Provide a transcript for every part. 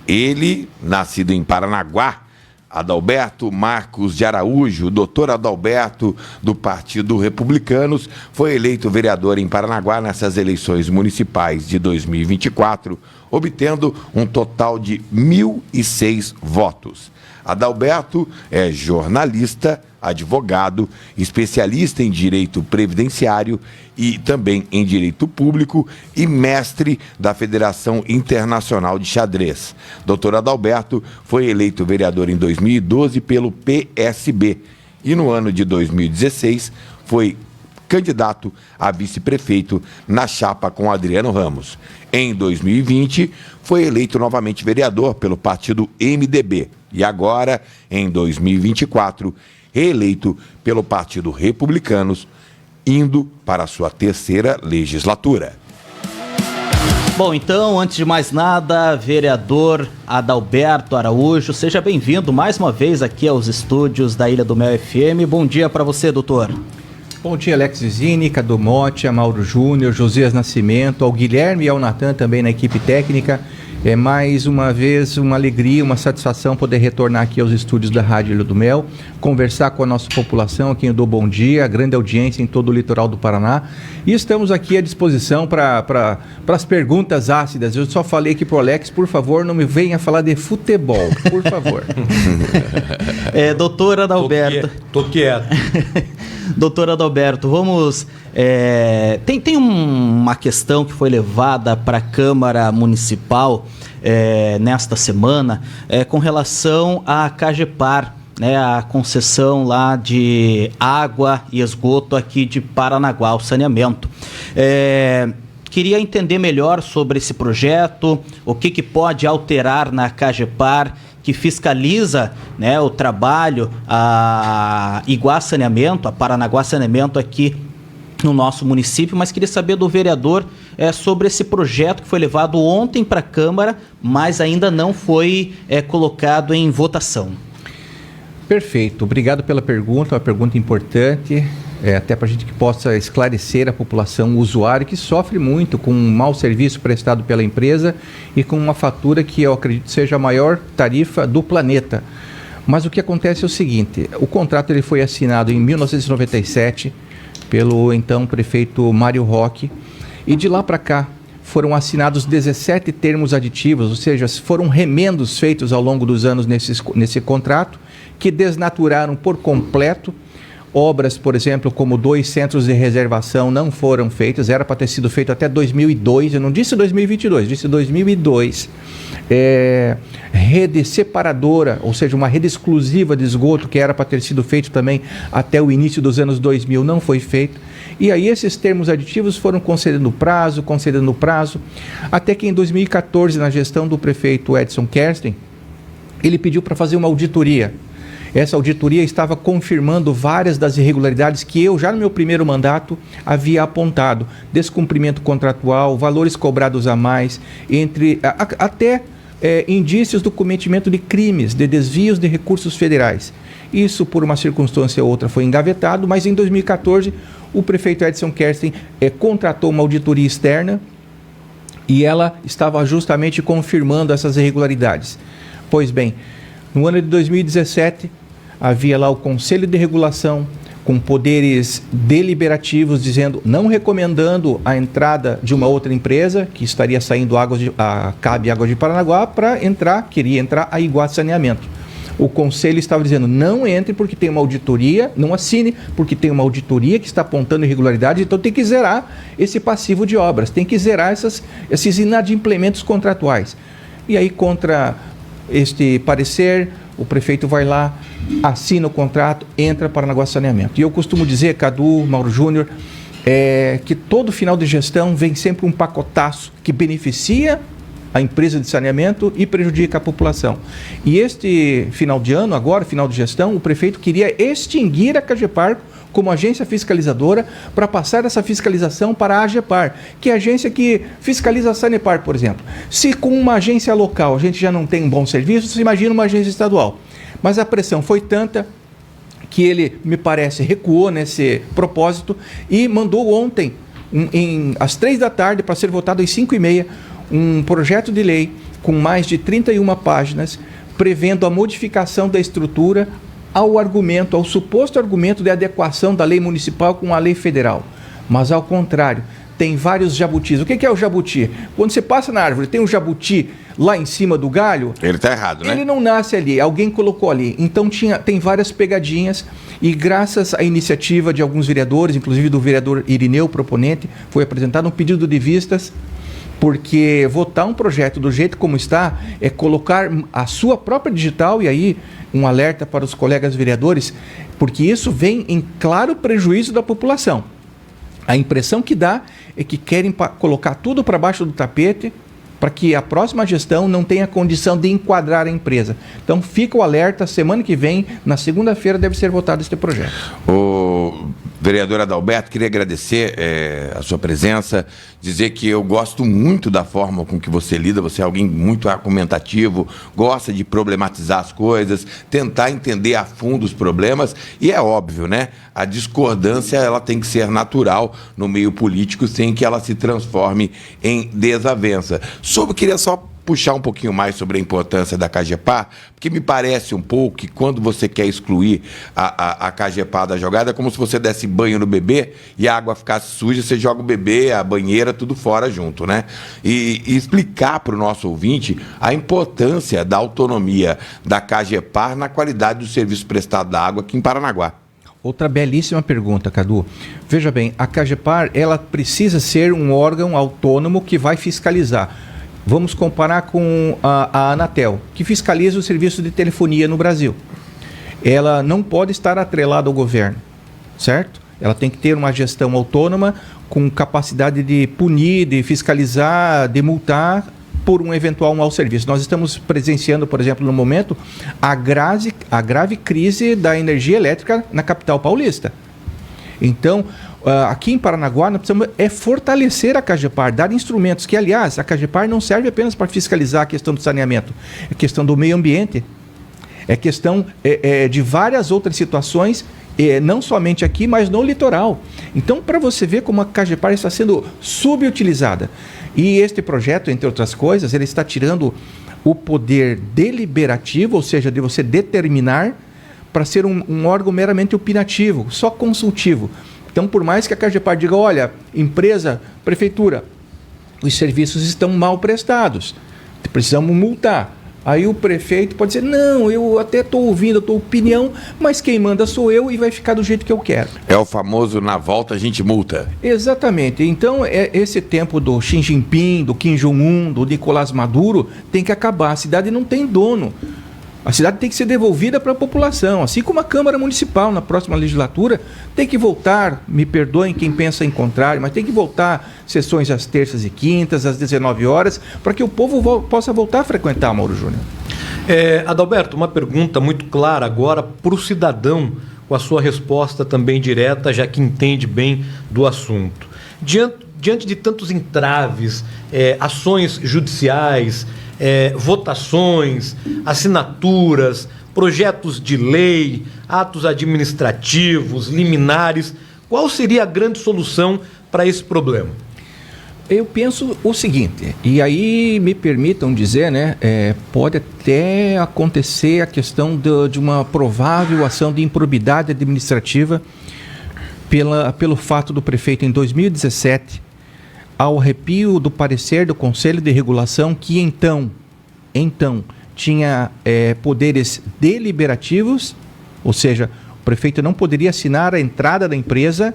Ele, nascido em Paranaguá, Adalberto Marcos de Araújo, doutor Adalberto, do Partido Republicanos, foi eleito vereador em Paranaguá nessas eleições municipais de 2024, obtendo um total de 1.006 votos. Adalberto é jornalista, advogado, especialista em direito previdenciário e também em direito público e mestre da Federação Internacional de Xadrez. Dr. Adalberto foi eleito vereador em 2012 pelo PSB e no ano de 2016 foi candidato a vice-prefeito na chapa com Adriano Ramos. Em 2020, foi eleito novamente vereador pelo partido MDB e agora, em 2024, reeleito pelo Partido Republicanos, indo para a sua terceira legislatura. Bom, então, antes de mais nada, vereador Adalberto Araújo, seja bem-vindo mais uma vez aqui aos estúdios da Ilha do Mel FM. Bom dia para você, doutor. Bom dia, Alex Zini, Cadu Motti, Mauro Júnior, Josias Nascimento, ao Guilherme e ao Natan também na equipe técnica. É mais uma vez uma alegria, uma satisfação poder retornar aqui aos estúdios da Rádio Ilha do Mel, conversar com a nossa população, a quem eu dou bom dia, a grande audiência em todo o litoral do Paraná. E estamos aqui à disposição para as perguntas ácidas. Eu só falei aqui para o Alex, por favor, não me venha falar de futebol, por favor. Doutor Adalberto. Tô quieto. Doutor Adalberto, vamos... Tem uma questão que foi levada para a Câmara Municipal nesta semana com relação à Cagepar, né, a concessão lá de água e esgoto aqui de Paranaguá, o saneamento. Queria entender melhor sobre esse projeto, o que pode alterar na Cagepar, que fiscaliza, né, o trabalho, a Iguá Saneamento, a Paranaguá Saneamento aqui no nosso município, mas queria saber do vereador sobre esse projeto que foi levado ontem para a Câmara, mas ainda não foi colocado em votação. Perfeito, obrigado pela pergunta, uma pergunta importante, até para a gente que possa esclarecer a população, o usuário que sofre muito com um mau serviço prestado pela empresa e com uma fatura que eu acredito seja a maior tarifa do planeta. Mas o que acontece é o seguinte, o contrato ele foi assinado em 1997 pelo então prefeito Mário Roque e de lá para cá foram assinados 17 termos aditivos, ou seja, foram remendos feitos ao longo dos anos nesse contrato que desnaturaram por completo. Obras, por exemplo, como 2 centros de reservação não foram feitas, era para ter sido feito até 2002, eu não disse 2022, disse 2002. Rede separadora, ou seja, uma rede exclusiva de esgoto que era para ter sido feito também até o início dos anos 2000, não foi feito. E aí esses termos aditivos foram concedendo prazo, até que em 2014, na gestão do prefeito Edson Kerstin, ele pediu para fazer uma auditoria. Essa auditoria estava confirmando várias das irregularidades que eu, já no meu primeiro mandato, havia apontado. Descumprimento contratual, valores cobrados a mais, até indícios do cometimento de crimes, de desvios de recursos federais. Isso, por uma circunstância ou outra, foi engavetado, mas em 2014, o prefeito Edson Kerstin contratou uma auditoria externa e ela estava justamente confirmando essas irregularidades. Pois bem, no ano de 2017, havia lá o Conselho de Regulação com poderes deliberativos dizendo, não recomendando a entrada de uma outra empresa que estaria saindo Cabe Água de Paranaguá queria entrar a Iguá Saneamento. O Conselho estava dizendo, não entre porque tem uma auditoria, não assine porque tem uma auditoria que está apontando irregularidades, então tem que zerar esse passivo de obras, tem que zerar esses inadimplementos contratuais. E aí, contra este parecer, o prefeito vai lá, assina o contrato, entra para Paranaguá Saneamento. E eu costumo dizer, Cadu, Mauro Júnior, que todo final de gestão vem sempre um pacotaço que beneficia a empresa de saneamento e prejudica a população. E este final de ano, agora, final de gestão, o prefeito queria extinguir a Cagepar como agência fiscalizadora para passar essa fiscalização para a AGEPAR, que é a agência que fiscaliza a Sanepar, por exemplo. Se com uma agência local a gente já não tem um bom serviço, você imagina uma agência estadual. Mas a pressão foi tanta que ele, me parece, recuou nesse propósito e mandou ontem, às 3 da tarde, para ser votado às 5h30, um projeto de lei com mais de 31 páginas, prevendo a modificação da estrutura ao suposto argumento de adequação da lei municipal com a lei federal. Mas, ao contrário, tem vários jabutis. O que é o jabuti? Quando você passa na árvore, tem um jabuti lá em cima do galho... Ele está errado, né? Ele não nasce ali, alguém colocou ali. Então tem várias pegadinhas e graças à iniciativa de alguns vereadores, inclusive do vereador Irineu, proponente, foi apresentado um pedido de vistas, porque votar um projeto do jeito como está é colocar a sua própria digital, e aí um alerta para os colegas vereadores, porque isso vem em claro prejuízo da população. A impressão que dá é que querem colocar tudo para baixo do tapete para que a próxima gestão não tenha condição de enquadrar a empresa. Então fica o alerta, semana que vem, na segunda-feira, deve ser votado este projeto. O vereador Adalberto, queria agradecer a sua presença, dizer que eu gosto muito da forma com que você lida, você é alguém muito argumentativo, gosta de problematizar as coisas, tentar entender a fundo os problemas, e é óbvio, né? A discordância ela tem que ser natural no meio político, sem que ela se transforme em desavença. Queria só puxar um pouquinho mais sobre a importância da CAGEPAR, porque me parece um pouco que quando você quer excluir a CAGEPAR da jogada, é como se você desse banho no bebê e a água ficasse suja, você joga o bebê, a banheira, tudo fora junto, né? E explicar para o nosso ouvinte a importância da autonomia da CAGEPAR na qualidade do serviço prestado da água aqui em Paranaguá. Outra belíssima pergunta, Cadu. Veja bem, a CAGEPAR, ela precisa ser um órgão autônomo que vai fiscalizar. Vamos comparar com a Anatel, que fiscaliza o serviço de telefonia no Brasil. Ela não pode estar atrelada ao governo, certo? Ela tem que ter uma gestão autônoma com capacidade de punir, de fiscalizar, de multar por um eventual mau serviço. Nós estamos presenciando, por exemplo, no momento, a grave crise da energia elétrica na capital paulista. Então, aqui em Paranaguá, nós precisamos fortalecer a CAGEPAR, dar instrumentos que, aliás, a CAGEPAR não serve apenas para fiscalizar a questão do saneamento, é questão do meio ambiente, é questão de várias outras situações, não somente aqui, mas no litoral. Então, para você ver como a CAGEPAR está sendo subutilizada. E este projeto, entre outras coisas, ele está tirando o poder deliberativo, ou seja, de você determinar, para ser um órgão meramente opinativo, só consultivo. Então, por mais que a CAGEPAR diga, olha, empresa, prefeitura, os serviços estão mal prestados, precisamos multar. Aí o prefeito pode dizer, não, eu até estou ouvindo a tua opinião, mas quem manda sou eu e vai ficar do jeito que eu quero. É o famoso, na volta a gente multa. Exatamente. Então, esse tempo do Xi Jinping, do Kim Jong-un, do Nicolás Maduro, tem que acabar. A cidade não tem dono. A cidade tem que ser devolvida para a população, assim como a Câmara Municipal, na próxima legislatura, tem que voltar, me perdoem quem pensa em contrário, mas tem que voltar sessões às terças e quintas, às 19 horas, para que o povo possa voltar a frequentar, Mauro Júnior. Adalberto, uma pergunta muito clara agora para o cidadão, com a sua resposta também direta, já que entende bem do assunto. Diante de tantos entraves, ações judiciais, votações, assinaturas, projetos de lei, atos administrativos, liminares, qual seria a grande solução para esse problema? Eu penso o seguinte, e aí me permitam dizer, né, pode até acontecer a questão de uma provável ação de improbidade administrativa pelo fato do prefeito, em 2017, ao arrepio do parecer do Conselho de Regulação, que então tinha poderes deliberativos, ou seja, o prefeito não poderia assinar a entrada da empresa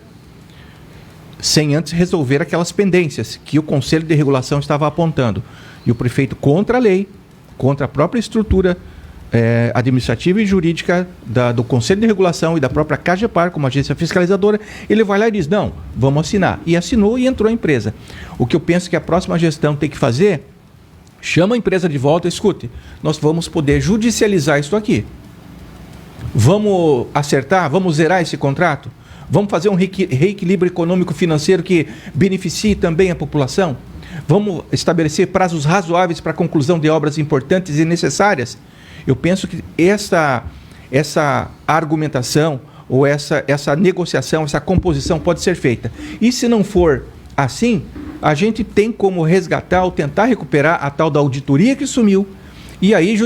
sem antes resolver aquelas pendências que o Conselho de Regulação estava apontando. E o prefeito, contra a lei, contra a própria estrutura administrativa e jurídica do Conselho de Regulação e da própria CAGEPAR, como agência fiscalizadora, ele vai lá e diz, não, vamos assinar. E assinou e entrou a empresa. O que eu penso que a próxima gestão tem que fazer, chama a empresa de volta, escute, nós vamos poder judicializar isso aqui. Vamos acertar, vamos zerar esse contrato? Vamos fazer um reequilíbrio econômico-financeiro que beneficie também a população? Vamos estabelecer prazos razoáveis para a conclusão de obras importantes e necessárias? Eu penso que essa argumentação ou essa negociação, essa composição pode ser feita. E se não for assim, a gente tem como resgatar ou tentar recuperar a tal da auditoria que sumiu e aí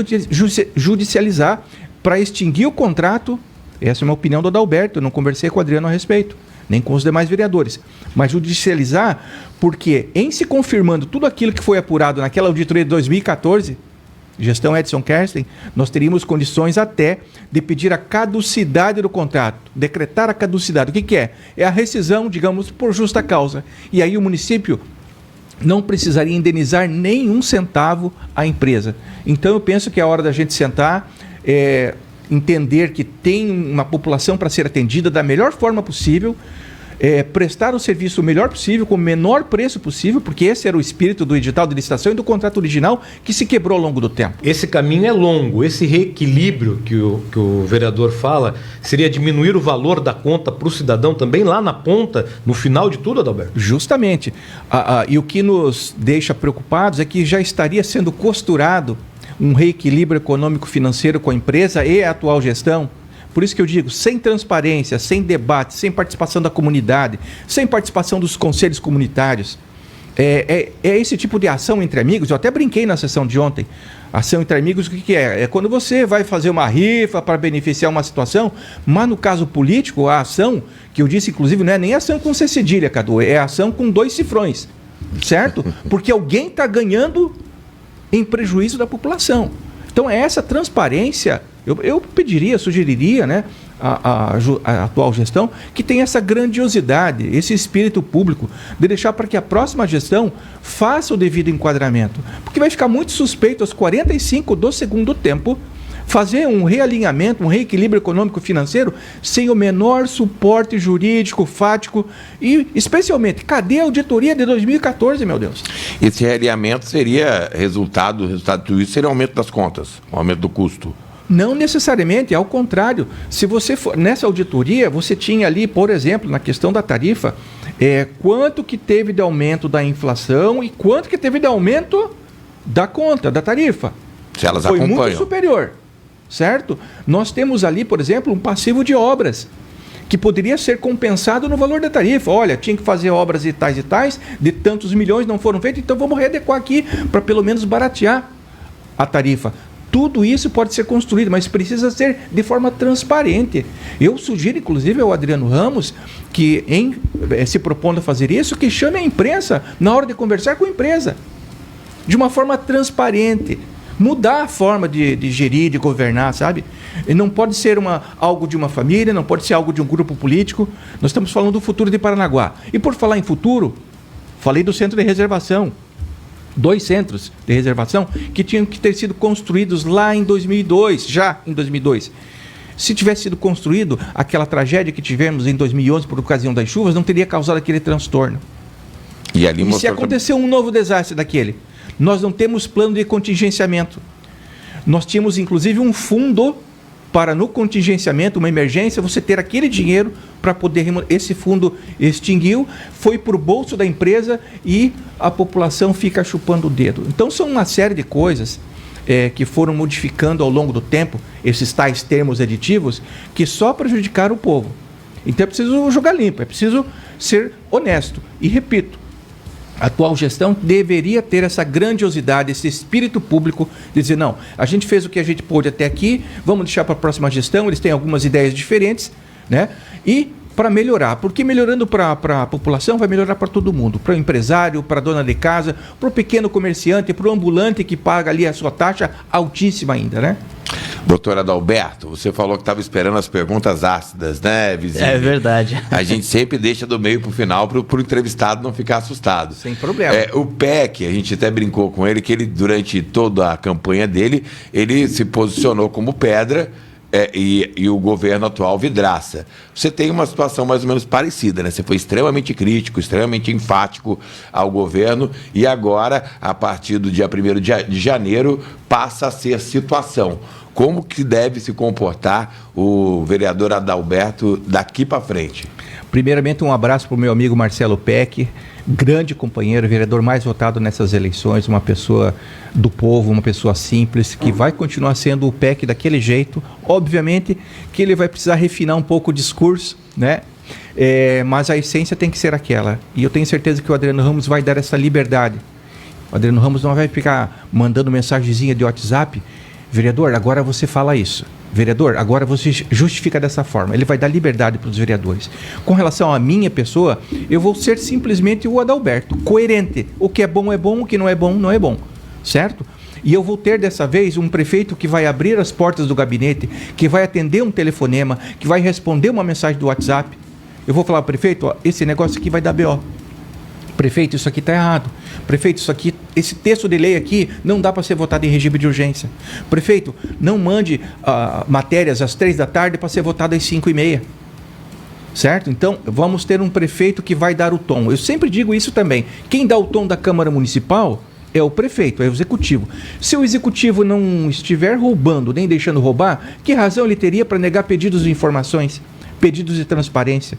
judicializar para extinguir o contrato. Essa é uma opinião do Adalberto, eu não conversei com o Adriano a respeito, nem com os demais vereadores, mas judicializar, porque em se confirmando tudo aquilo que foi apurado naquela auditoria de 2014, gestão Edson Kersten, nós teríamos condições até de pedir a caducidade do contrato, decretar a caducidade. O que é? É a rescisão, digamos, por justa causa. E aí o município não precisaria indenizar nenhum centavo à empresa. Então eu penso que é a hora da gente sentar, entender que tem uma população para ser atendida da melhor forma possível, prestar o serviço o melhor possível, com o menor preço possível, porque esse era o espírito do edital de licitação e do contrato original que se quebrou ao longo do tempo. Esse caminho é longo. Esse reequilíbrio que o vereador fala seria diminuir o valor da conta para o cidadão também lá na ponta, no final de tudo, Adalberto? Justamente. E o que nos deixa preocupados é que já estaria sendo costurado um reequilíbrio econômico-financeiro com a empresa e a atual gestão. Por isso que eu digo, sem transparência, sem debate, sem participação da comunidade, sem participação dos conselhos comunitários, é esse tipo de ação entre amigos. Eu até brinquei na sessão de ontem. Ação entre amigos, o que é? É quando você vai fazer uma rifa para beneficiar uma situação, mas no caso político, a ação, que eu disse inclusive, não é nem ação com C cedilha, Cadu, é ação com 2 cifrões, certo? Porque alguém está ganhando em prejuízo da população. Então essa transparência, eu pediria, sugeriria, né, a atual gestão que tem essa grandiosidade, esse espírito público, de deixar para que a próxima gestão faça o devido enquadramento. Porque vai ficar muito suspeito aos 45 do segundo tempo fazer um realinhamento, um reequilíbrio econômico-financeiro sem o menor suporte jurídico, fático e, especialmente, cadê a auditoria de 2014, meu Deus? Esse realinhamento seria resultado de tudo isso seria o aumento das contas, o aumento do custo. Não necessariamente, ao contrário. Se você for nessa auditoria, você tinha ali, por exemplo, na questão da tarifa, quanto que teve de aumento da inflação e quanto que teve de aumento da conta, da tarifa. Se elas foi acompanham. Muito superior, certo? Nós temos ali, por exemplo, um passivo de obras que poderia ser compensado no valor da tarifa. Olha, tinha que fazer obras e tais, de tantos milhões não foram feitos, então vamos readequar aqui para pelo menos baratear a tarifa. Tudo isso pode ser construído, mas precisa ser de forma transparente. Eu sugiro, inclusive, ao Adriano Ramos, que se propondo a fazer isso, que chame a imprensa na hora de conversar com a empresa, de uma forma transparente. Mudar a forma de gerir, de governar, sabe? E não pode ser algo de uma família, não pode ser algo de um grupo político. Nós estamos falando do futuro de Paranaguá. E por falar em futuro, falei do centro de reservação. 2 centros de reservação que tinham que ter sido construídos lá em 2002, já em 2002. Se tivesse sido construído, aquela tragédia que tivemos em 2011 por ocasião das chuvas não teria causado aquele transtorno. E se acontecer um novo desastre daquele? Nós não temos plano de contingenciamento. Nós tínhamos, inclusive, um fundo para, no contingenciamento, uma emergência, você ter aquele dinheiro para poder... Esse fundo extinguiu, foi para o bolso da empresa e a população fica chupando o dedo. Então, são uma série de coisas que foram modificando ao longo do tempo, esses tais termos aditivos, que só prejudicaram o povo. Então, é preciso jogar limpo, é preciso ser honesto. E, repito, a atual gestão deveria ter essa grandiosidade, esse espírito público, de dizer, não, a gente fez o que a gente pôde até aqui, vamos deixar para a próxima gestão, eles têm algumas ideias diferentes, né? E para melhorar, porque melhorando para a população vai melhorar para todo mundo, para o empresário, para a dona de casa, para o pequeno comerciante, para o ambulante que paga ali a sua taxa altíssima ainda, né? Doutor Adalberto, você falou que estava esperando as perguntas ácidas, né, vizinho? É verdade. A gente sempre deixa do meio para o final para o entrevistado não ficar assustado. Sem problema. O PEC, a gente até brincou com ele, que ele, durante toda a campanha dele, ele se posicionou como pedra e o governo atual vidraça. Você tem uma situação mais ou menos parecida, né? Você foi extremamente crítico, extremamente enfático ao governo e agora, a partir do dia 1º de janeiro, passa a ser situação. Como que deve se comportar o vereador Adalberto daqui para frente? Primeiramente, um abraço para o meu amigo Marcelo Peck, grande companheiro, vereador mais votado nessas eleições, uma pessoa do povo, uma pessoa simples, que vai continuar sendo o Peck daquele jeito. Obviamente que ele vai precisar refinar um pouco o discurso, né? Mas a essência tem que ser aquela. E eu tenho certeza que o Adriano Ramos vai dar essa liberdade. O Adriano Ramos não vai ficar mandando mensagenzinha de WhatsApp: vereador, agora você fala isso. Vereador, agora você justifica dessa forma. Ele vai dar liberdade para os vereadores. Com relação à minha pessoa, eu vou ser simplesmente o Adalberto, coerente. O que é bom, o que não é bom, não é bom. Certo? E eu vou ter dessa vez um prefeito que vai abrir as portas do gabinete, que vai atender um telefonema, que vai responder uma mensagem do WhatsApp. Eu vou falar: prefeito, ó, esse negócio aqui vai dar BO. Prefeito, isso aqui está errado. Prefeito, esse texto de lei aqui não dá para ser votado em regime de urgência. Prefeito, não mande matérias às 3 da tarde para ser votado às 5h30. Certo? Então, vamos ter um prefeito que vai dar o tom. Eu sempre digo isso também. Quem dá o tom da Câmara Municipal é o prefeito, é o executivo. Se o executivo não estiver roubando, nem deixando roubar, que razão ele teria para negar pedidos de informações, pedidos de transparência?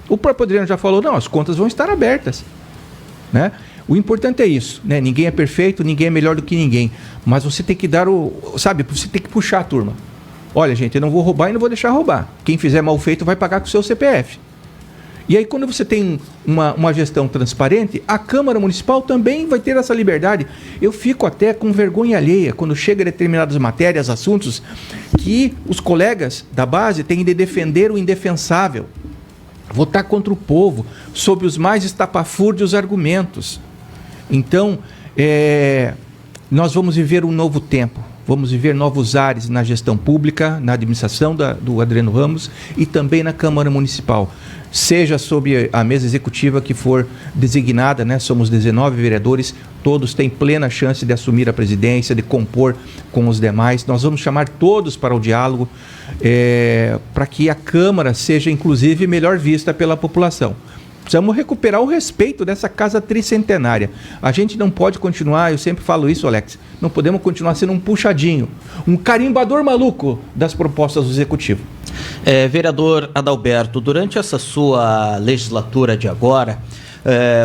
O próprio Adriano já falou: não, as contas vão estar abertas. Né? O importante é isso, né? Ninguém é perfeito, ninguém é melhor do que ninguém, mas você tem que dar você tem que puxar a turma. Olha, gente, eu não vou roubar e não vou deixar roubar. Quem fizer mal feito vai pagar com o seu CPF. E aí, quando você tem uma gestão transparente, a Câmara Municipal também vai ter essa liberdade. Eu fico até com vergonha alheia quando chega determinadas matérias, assuntos, que os colegas da base têm de defender o indefensável. Votar contra o povo, sob os mais estapafúrdios argumentos. Então, nós vamos viver um novo tempo, vamos viver novos ares na gestão pública, na administração do Adriano Ramos e também na Câmara Municipal. Seja sob a mesa executiva que for designada, né? Somos 19 vereadores, todos têm plena chance de assumir a presidência, de compor com os demais. Nós vamos chamar todos para o diálogo, para que a Câmara seja, inclusive, melhor vista pela população. Precisamos recuperar o respeito dessa casa tricentenária. A gente não pode continuar, eu sempre falo isso, Alex, não podemos continuar sendo um puxadinho, um carimbador maluco das propostas do Executivo. Vereador Adalberto, durante essa sua legislatura de agora,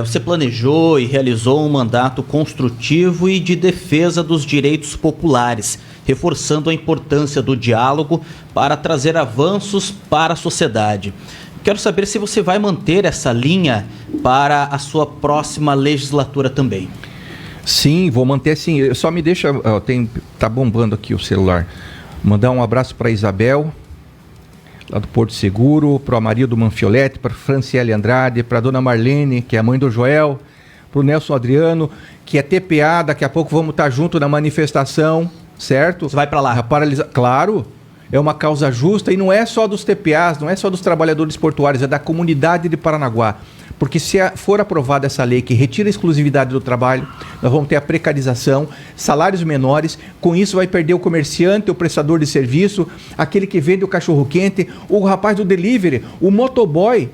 você planejou e realizou um mandato construtivo e de defesa dos direitos populares, reforçando a importância do diálogo para trazer avanços para a sociedade. Quero saber se você vai manter essa linha para a sua próxima legislatura também. Sim, vou manter sim. Só me deixa... Tá bombando aqui o celular. Mandar um abraço para a Isabel, lá do Porto Seguro, para o Amarildo Manfioletti, para a Franciele Andrade, para a dona Marlene, que é a mãe do Joel, para o Nelson Adriano, que é TPA, daqui a pouco vamos estar junto na manifestação, certo? Você vai para lá? Claro, é uma causa justa e não é só dos TPAs, não é só dos trabalhadores portuários, é da comunidade de Paranaguá. Porque se for aprovada essa lei que retira a exclusividade do trabalho, nós vamos ter a precarização, salários menores, com isso vai perder o comerciante, o prestador de serviço, aquele que vende o cachorro-quente, o rapaz do delivery, o motoboy,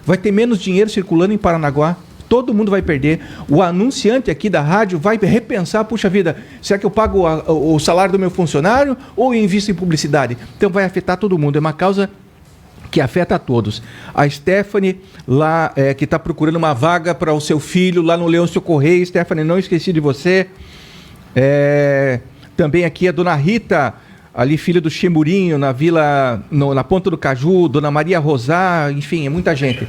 vai ter menos dinheiro circulando em Paranaguá, todo mundo vai perder. O anunciante aqui da rádio vai repensar: puxa vida, será que eu pago o salário do meu funcionário ou eu invisto em publicidade? Então vai afetar todo mundo, é uma causa que afeta a todos. A Stephanie, lá, que está procurando uma vaga para o seu filho, lá no Leôncio Correia. Stephanie, não esqueci de você. Também aqui a dona Rita, ali filha do Chemurinho, na vila, na Ponta do Caju, dona Maria Rosá, enfim, é muita gente.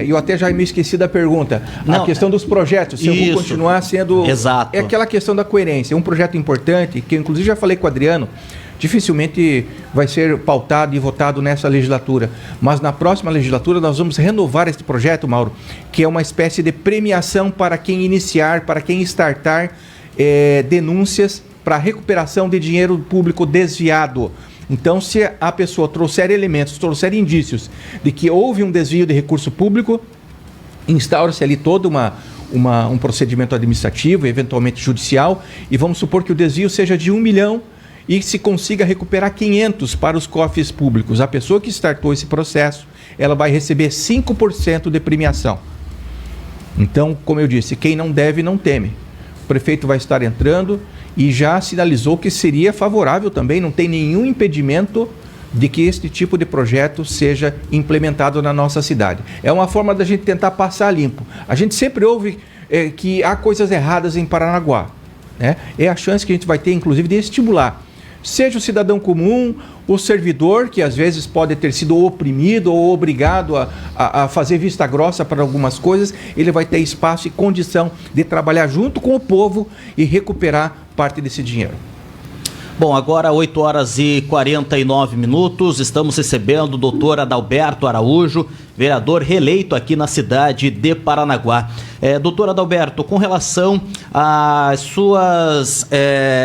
Eu até já me esqueci da pergunta. A questão dos projetos, se eu vou continuar sendo... Exato. É aquela questão da coerência. Um projeto importante, que eu inclusive já falei com o Adriano, dificilmente vai ser pautado e votado nessa legislatura. Mas na próxima legislatura nós vamos renovar esse projeto, Mauro, que é uma espécie de premiação para quem iniciar, para quem startar denúncias para recuperação de dinheiro público desviado. Então, se a pessoa trouxer elementos, trouxer indícios de que houve um desvio de recurso público, instaura-se ali todo um procedimento administrativo, eventualmente judicial, e vamos supor que o desvio seja de 1 milhão e se consiga recuperar 500 para os cofres públicos. A pessoa que startou esse processo, ela vai receber 5% de premiação. Então, como eu disse, quem não deve, não teme. O prefeito vai estar entrando e já sinalizou que seria favorável também, não tem nenhum impedimento de que este tipo de projeto seja implementado na nossa cidade. É uma forma da gente tentar passar limpo. A gente sempre ouve que há coisas erradas em Paranaguá, né? É a chance que a gente vai ter, inclusive, de estimular. seja o cidadão comum, o servidor, que às vezes pode ter sido oprimido ou obrigado a fazer vista grossa para algumas coisas, ele vai ter espaço e condição de trabalhar junto com o povo e recuperar parte desse dinheiro. Bom, agora 8 horas e 49 minutos, estamos recebendo o doutor Adalberto Araújo, vereador reeleito aqui na cidade de Paranaguá. Doutor Adalberto, com relação às suas...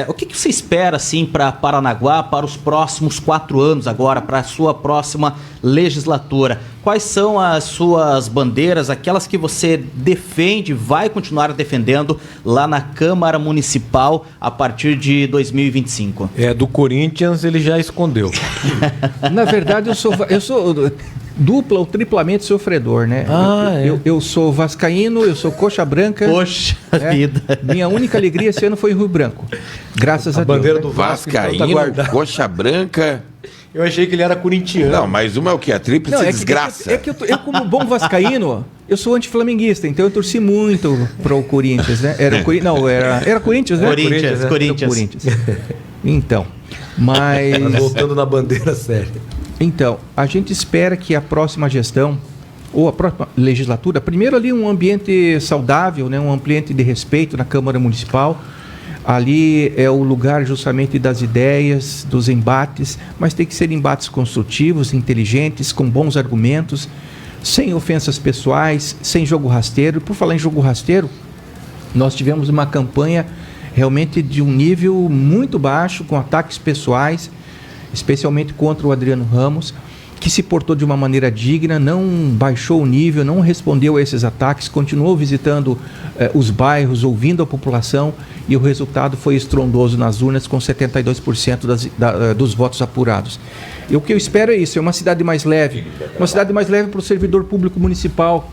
o que você espera, assim, para Paranaguá para os próximos 4 anos agora, para a sua próxima legislatura? Quais são as suas bandeiras, aquelas que você defende, vai continuar defendendo lá na Câmara Municipal a partir de 2025? Do Corinthians ele já escondeu. Na verdade, eu sou dupla ou triplamente sofredor, né? Eu sou vascaíno, eu sou coxa branca. Poxa vida. Minha única alegria esse ano foi Rio Branco. Graças a Deus. Bandeira Né? do Vasco, Vascaíno, coxa branca. Eu achei que ele era corintiano. Não, mas uma é o quê? A tríplice desgraça. Eu, como bom vascaíno, eu sou anti-flamenguista, então eu torci muito pro Corinthians, né? Era Corinthians, né? Corinthians. Então, mas... Voltando na bandeira séria. Então, a gente espera que a próxima gestão, ou a próxima legislatura, primeiro ali um ambiente saudável, né? Um ambiente de respeito na Câmara Municipal. Ali é o lugar justamente das ideias, dos embates, mas tem que ser embates construtivos, inteligentes, com bons argumentos, sem ofensas pessoais, sem jogo rasteiro. Por falar em jogo rasteiro, nós tivemos uma campanha realmente de um nível muito baixo, com ataques pessoais, especialmente contra o Adriano Ramos, que se portou de uma maneira digna, não baixou o nível, não respondeu a esses ataques, continuou visitando os bairros, ouvindo a população, e o resultado foi estrondoso nas urnas, com 72% dos votos apurados. E o que eu espero é isso, é uma cidade mais leve para o servidor público municipal,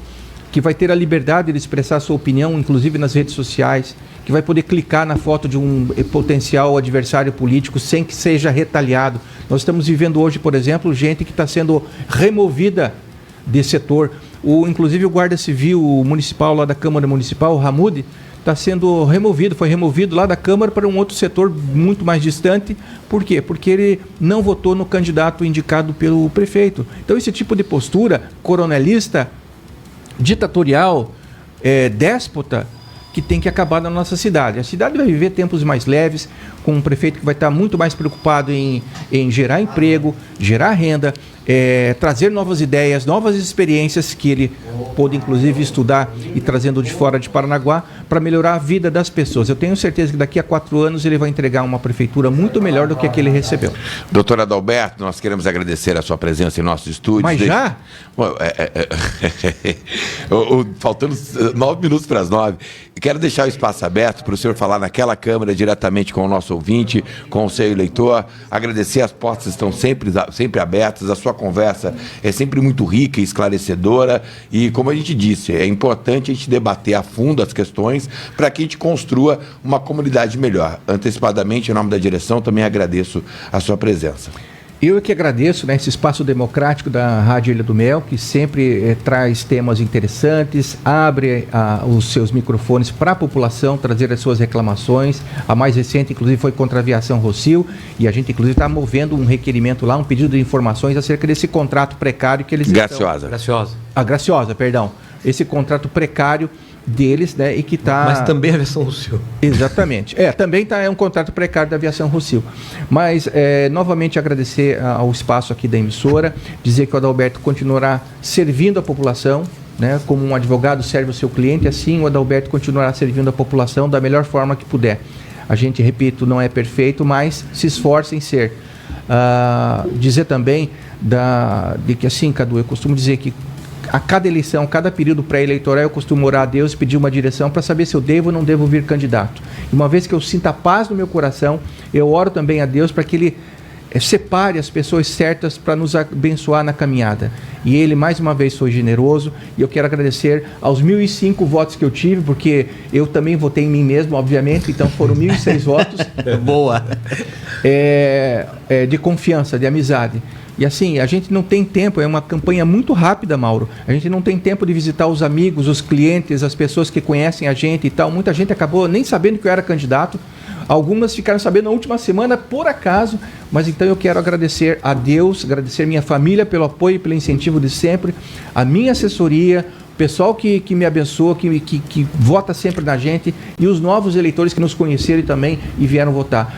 que vai ter a liberdade de expressar sua opinião, inclusive nas redes sociais, que vai poder clicar na foto de um potencial adversário político sem que seja retaliado. Nós estamos vivendo hoje, por exemplo, gente que está sendo removida de setor. Inclusive o guarda civil municipal lá da Câmara Municipal, o Ramudi, foi removido lá da Câmara para um outro setor muito mais distante. Por quê? Porque ele não votou no candidato indicado pelo prefeito. Então esse tipo de postura coronelista, ditatorial, déspota, que tem que acabar na nossa cidade. A cidade vai viver tempos mais leves, com um prefeito que vai estar muito mais preocupado em gerar emprego, gerar renda, trazer novas ideias, novas experiências que ele pôde inclusive estudar e trazendo de fora de Paranaguá para melhorar a vida das pessoas. Eu tenho certeza que daqui a 4 anos ele vai entregar uma prefeitura muito melhor do que a que ele recebeu. Doutor Adalberto, nós queremos agradecer a sua presença em nosso estúdio. Mas já? Faltando 9 minutos para as 9. Quero deixar o espaço aberto para o senhor falar naquela câmara diretamente com o nosso ouvinte, com o seu eleitor. Agradecer, as portas estão sempre abertas, a sua conversa é sempre muito rica e esclarecedora. E, como a gente disse, é importante a gente debater a fundo as questões para que a gente construa uma comunidade melhor. Antecipadamente, em nome da direção, também agradeço a sua presença. Eu que agradeço, né, esse espaço democrático da Rádio Ilha do Mel, que sempre traz temas interessantes, abre os seus microfones para a população trazer as suas reclamações. A mais recente, inclusive, foi contra a aviação Rossio, e a gente, inclusive, está movendo um requerimento lá, um pedido de informações acerca desse contrato precário que eles Graciosa, perdão. Esse contrato precário deles, né, e que está... Mas também a aviação Rossio. Exatamente. Também é um contrato precário da aviação Rossio. Mas, novamente, agradecer ao espaço aqui da emissora, dizer que o Adalberto continuará servindo a população, né, como um advogado serve o seu cliente, assim o Adalberto continuará servindo a população da melhor forma que puder. A gente, repito, não é perfeito, mas se esforça em ser. Dizer também de que, assim, Cadu, eu costumo dizer que a cada eleição, cada período pré-eleitoral, eu costumo orar a Deus e pedir uma direção para saber se eu devo ou não devo vir candidato. E uma vez que eu sinta paz no meu coração, eu oro também a Deus para que Ele separe as pessoas certas para nos abençoar na caminhada. E Ele, mais uma vez, foi generoso, e eu quero agradecer aos 1.005 votos que eu tive, porque eu também votei em mim mesmo, obviamente, então foram 1.006 votos. Boa! De confiança, de amizade. E assim, a gente não tem tempo, é uma campanha muito rápida, Mauro. A gente não tem tempo de visitar os amigos, os clientes, as pessoas que conhecem a gente e tal. Muita gente acabou nem sabendo que eu era candidato. Algumas ficaram sabendo na última semana, por acaso. Mas então eu quero agradecer a Deus, agradecer minha família pelo apoio e pelo incentivo de sempre, a minha assessoria, o pessoal que me abençoa, que vota sempre na gente, e os novos eleitores que nos conheceram também e vieram votar.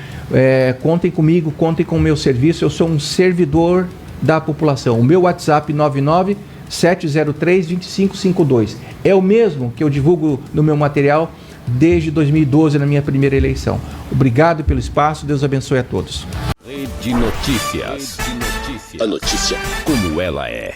Contem comigo, contem com o meu serviço. Eu sou um servidor da população. O meu WhatsApp 997032552 é o mesmo que eu divulgo no meu material desde 2012, na minha primeira eleição. Obrigado pelo espaço, Deus abençoe a todos. Rede Notícias. A notícia como ela é.